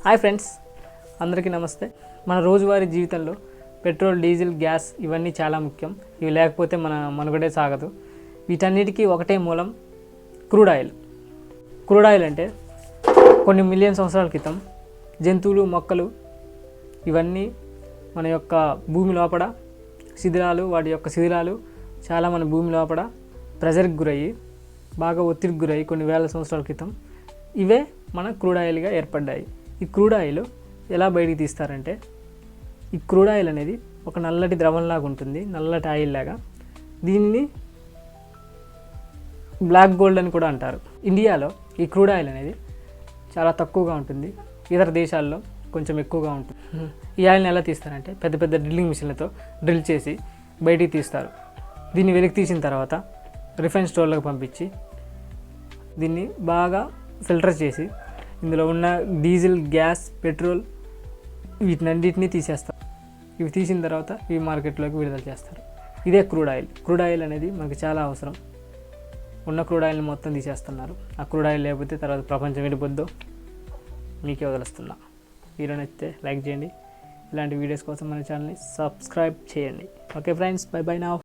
Hi friends, అందరికీ నమస్తే. మన రోజువారీ జీవితంలో పెట్రోల్, డీజిల్, గ్యాస్ ఇవన్నీ చాలా ముఖ్యం. ఇవి లేకపోతే మన మనుగడే సాగదు. వీటన్నిటికీ ఒకటే మూలం క్రూడ్ ఆయిల్. క్రూడ్ ఆయిల్ అంటే కొన్ని మిలియన్ సంవత్సరాల క్రితం జంతువులు, మొక్కలు ఇవన్నీ మన యొక్క భూమి లోపల వాటి యొక్క శిథిలాలు చాలా మన భూమి లోపల ప్రెజర్కి గురయ్యి, బాగా ఒత్తిడికి గురయ్యి కొన్ని వేల సంవత్సరాల క్రితం ఇవే మన క్రూడ్ ఆయిల్గా ఏర్పడ్డాయి. ఈ క్రూడ్ ఆయిల్ ఎలా బయటికి తీస్తారంటే, ఈ క్రూడ్ ఆయిల్ అనేది ఒక నల్లటి ద్రవంలాగా ఉంటుంది, నల్లటి ఆయిల్ లాగా. దీనిని బ్లాక్ గోల్డ్ అని కూడా అంటారు. ఇండియాలో ఈ క్రూడ్ ఆయిల్ అనేది చాలా తక్కువగా ఉంటుంది, ఇతర దేశాల్లో కొంచెం ఎక్కువగా ఉంటుంది. ఈ ఆయిల్ని ఎలా తీస్తారంటే పెద్ద పెద్ద డ్రిల్లింగ్ మిషన్లతో డ్రిల్ చేసి బయటికి తీస్తారు. దీన్ని వెలికి తీసిన తర్వాత రిఫైన్ స్టోర్లకు పంపించి దీన్ని బాగా ఫిల్టర్ చేసి ఇందులో ఉన్న డీజిల్, గ్యాస్, పెట్రోల్ వీటినన్నిటినీ తీసేస్తారు. ఇవి తీసిన తర్వాత ఇవి మార్కెట్లోకి విడుదల చేస్తారు. ఇదే క్రూడ్ ఆయిల్. క్రూడ్ ఆయిల్ అనేది మనకు చాలా అవసరం. ఉన్న క్రూడ్ ఆయిల్ని మొత్తం తీసేస్తున్నారు. ఆ క్రూడ్ ఆయిల్ లేకపోతే తర్వాత ప్రపంచం వెళ్ళిపోద్దో మీకే వదిలేస్తున్నా. వీడియో నచ్చితే లైక్ చేయండి. ఇలాంటి వీడియోస్ కోసం మన ఛానల్ని సబ్స్క్రైబ్ చేయండి. Okay friends, by by now.